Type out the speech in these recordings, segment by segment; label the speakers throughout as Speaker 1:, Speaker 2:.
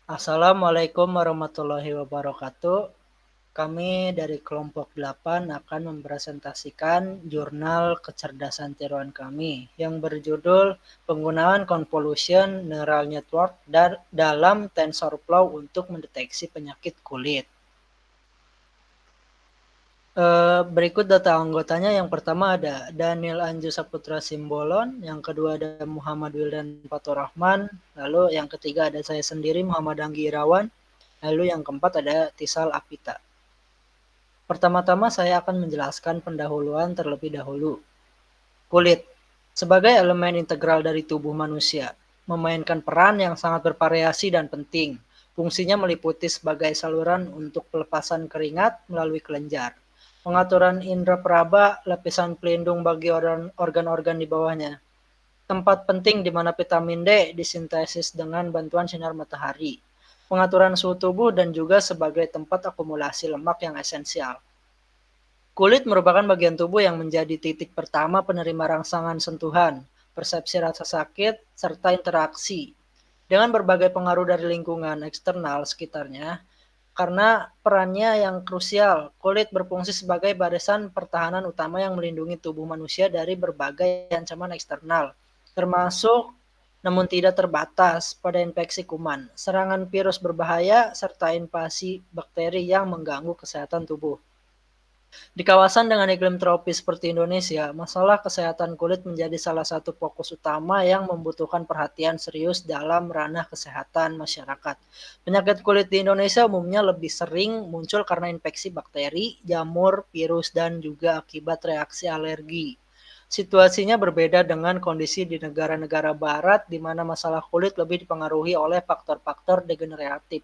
Speaker 1: Assalamualaikum warahmatullahi wabarakatuh. Kami dari kelompok 8 akan mempresentasikan jurnal kecerdasan tiruan kami yang berjudul Penggunaan Convolution Neural Network dalam TensorFlow untuk mendeteksi penyakit kulit. Berikut data anggotanya. Yang pertama ada Daniel Anju Saputra Simbolon, yang kedua ada Muhammad Wildan Faturrahman, lalu yang ketiga ada saya sendiri Muhammad Anggi Irawan, lalu yang keempat ada Tisal Apita. Pertama-tama saya akan menjelaskan pendahuluan terlebih dahulu. Kulit sebagai elemen integral dari tubuh manusia memainkan peran yang sangat bervariasi dan penting. Fungsinya meliputi sebagai saluran untuk pelepasan keringat melalui kelenjar, pengaturan indera peraba, lapisan pelindung bagi organ-organ di bawahnya, tempat penting di mana vitamin D disintesis dengan bantuan sinar matahari, pengaturan suhu tubuh, dan juga sebagai tempat akumulasi lemak yang esensial. Kulit merupakan bagian tubuh yang menjadi titik pertama penerima rangsangan sentuhan, persepsi rasa sakit, serta interaksi dengan berbagai pengaruh dari lingkungan eksternal sekitarnya. Karena perannya yang krusial, kulit berfungsi sebagai barisan pertahanan utama yang melindungi tubuh manusia dari berbagai ancaman eksternal, termasuk namun tidak terbatas pada infeksi kuman, serangan virus berbahaya, serta invasi bakteri yang mengganggu kesehatan tubuh. Di kawasan dengan iklim tropis seperti Indonesia, masalah kesehatan kulit menjadi salah satu fokus utama yang membutuhkan perhatian serius dalam ranah kesehatan masyarakat. Penyakit kulit di Indonesia umumnya lebih sering muncul karena infeksi bakteri, jamur, virus, dan juga akibat reaksi alergi. Situasinya berbeda dengan kondisi di negara-negara barat di mana masalah kulit lebih dipengaruhi oleh faktor-faktor degeneratif.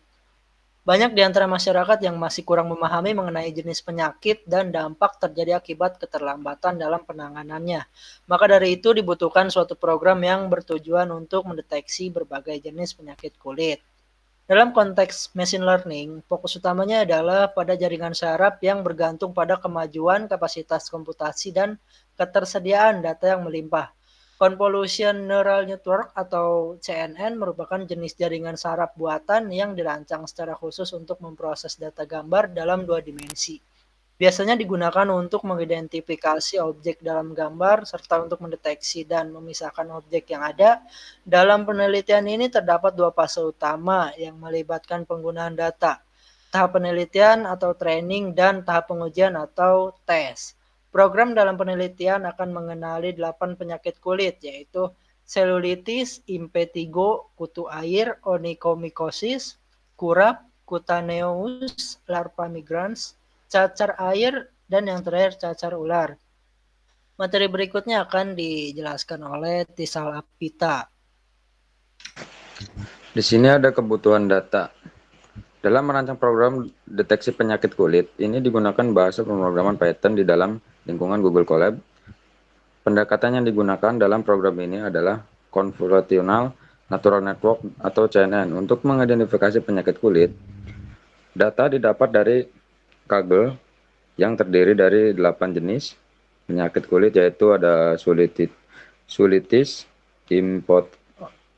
Speaker 1: Banyak di antara masyarakat yang masih kurang memahami mengenai jenis penyakit dan dampak terjadi akibat keterlambatan dalam penanganannya. Maka dari itu dibutuhkan suatu program yang bertujuan untuk mendeteksi berbagai jenis penyakit kulit. Dalam konteks machine learning, fokus utamanya adalah pada jaringan saraf yang bergantung pada kemajuan kapasitas komputasi dan ketersediaan data yang melimpah. Convolution Neural Network atau CNN merupakan jenis jaringan saraf buatan yang dirancang secara khusus untuk memproses data gambar dalam 2 dimensi. Biasanya digunakan untuk mengidentifikasi objek dalam gambar serta untuk mendeteksi dan memisahkan objek yang ada. Dalam penelitian ini terdapat 2 fase utama yang melibatkan penggunaan data: tahap penelitian atau training dan tahap pengujian atau tes. Program dalam penelitian akan mengenali 8 penyakit kulit, yaitu selulitis, impetigo, kutu air, onychomycosis, kurap, cutaneous, larva migrans, cacar air, dan yang terakhir cacar ular. Materi berikutnya akan dijelaskan oleh Tisal Apita.
Speaker 2: Di sini ada kebutuhan data. Dalam merancang program deteksi penyakit kulit, ini digunakan bahasa pemrograman Python di dalam lingkungan Google Colab. Pendekatan yang digunakan dalam program ini adalah Convolutional Neural Network atau CNN untuk mengidentifikasi penyakit kulit. Data didapat dari Kaggle yang terdiri dari 8 jenis penyakit kulit, yaitu ada sulitis,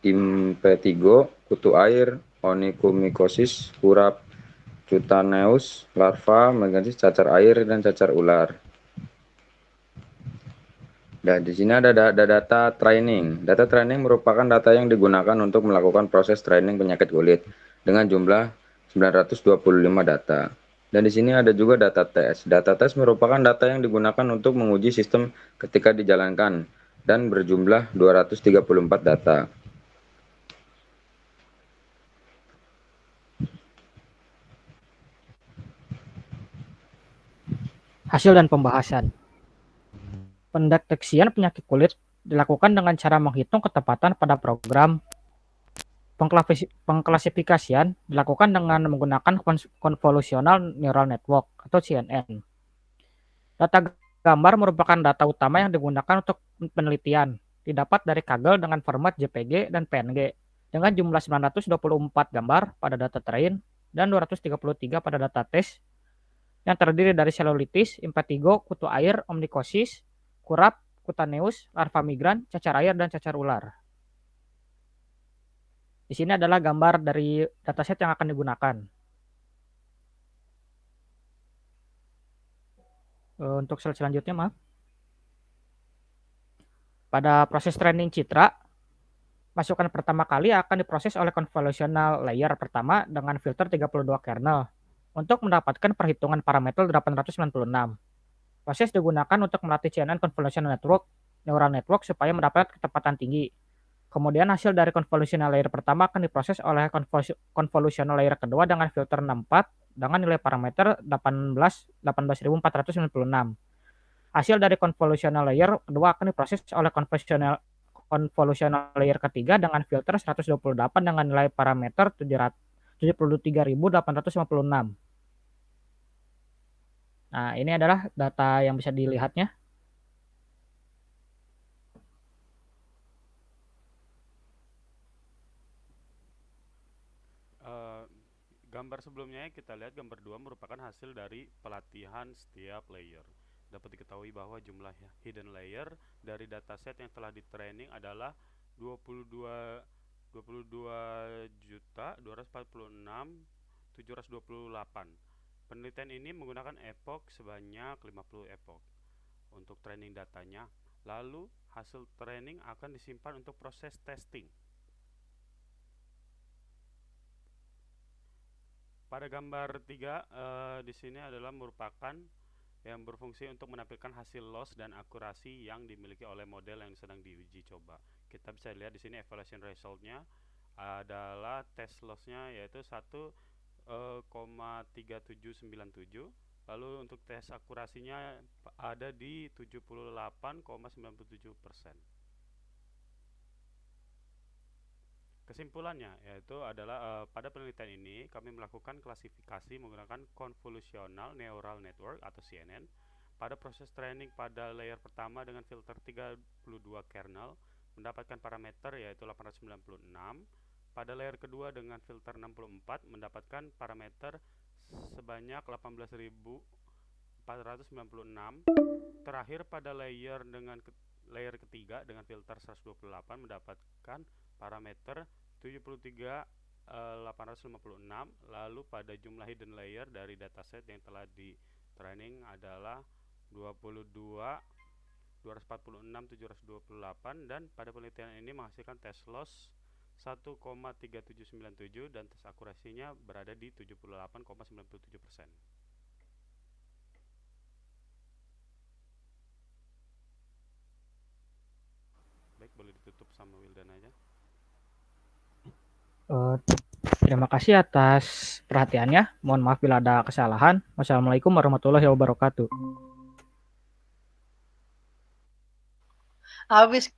Speaker 2: impetigo, kutu air, onychomycosis, kurap, cutaneous, larva, migrans, cacar air, dan cacar ular. Dan di sini ada data training. Data training merupakan data yang digunakan untuk melakukan proses training penyakit kulit dengan jumlah 925 data. Dan di sini ada juga data tes. Data tes merupakan data yang digunakan untuk menguji sistem ketika dijalankan dan berjumlah 234 data.
Speaker 3: Hasil dan pembahasan. Pendeteksian penyakit kulit dilakukan dengan cara menghitung ketepatan pada program. Pengklasifikasian dilakukan dengan menggunakan Convolutional Neural Network atau CNN. Data gambar merupakan data utama yang digunakan untuk penelitian. Didapat dari Kaggle dengan format JPG dan PNG dengan jumlah 924 gambar pada data train dan 233 pada data test yang terdiri dari selulitis, impetigo, kutu air, onychomycosis, kurap, cutaneous, larva migran, cacar air, dan cacar ular. Di sini adalah gambar dari dataset yang akan digunakan. Untuk slide selanjutnya, maaf. Pada proses training citra, masukan pertama kali akan diproses oleh convolutional layer pertama dengan filter 32 kernel untuk mendapatkan perhitungan parameter 896. Proses digunakan untuk melatih CNN convolutional network, neural network supaya mendapat ketepatan tinggi. Kemudian hasil dari convolutional layer pertama akan diproses oleh convolutional layer kedua dengan filter 64 dengan nilai parameter 18.496. Hasil dari convolutional layer kedua akan diproses oleh convolutional layer ketiga dengan filter 128 dengan nilai parameter 73.856. Nah, ini adalah data yang bisa dilihatnya.
Speaker 4: Gambar sebelumnya kita lihat gambar 2 merupakan hasil dari pelatihan setiap layer. Dapat diketahui bahwa jumlah hidden layer dari dataset yang telah di-training adalah 22.246.728. Penelitian ini menggunakan epoch sebanyak 50 epoch untuk training datanya. Lalu hasil training akan disimpan untuk proses testing. Pada gambar 3 di sini adalah merupakan yang berfungsi untuk menampilkan hasil loss dan akurasi yang dimiliki oleh model yang sedang diuji coba. Kita bisa lihat di sini evaluation resultnya adalah test lossnya yaitu 1,3797. Lalu untuk tes akurasinya ada di 78,97%. Kesimpulannya yaitu adalah pada penelitian ini kami melakukan klasifikasi menggunakan convolutional neural network atau CNN pada proses training pada layer pertama dengan filter 32 kernel mendapatkan parameter yaitu 896. Pada layer kedua dengan filter 64 mendapatkan parameter sebanyak 18.496. Terakhir pada layer ketiga dengan filter 128 mendapatkan parameter 73.856. Lalu pada jumlah hidden layer dari dataset yang telah di training adalah 22.246.728 dan pada penelitian ini menghasilkan test loss 1,3797 dan tes akurasinya berada di 78,97%. Baik, boleh ditutup sama Wildan aja.
Speaker 3: Terima kasih atas perhatiannya. Mohon maaf bila ada kesalahan. Wassalamualaikum warahmatullahi wabarakatuh.
Speaker 1: Habis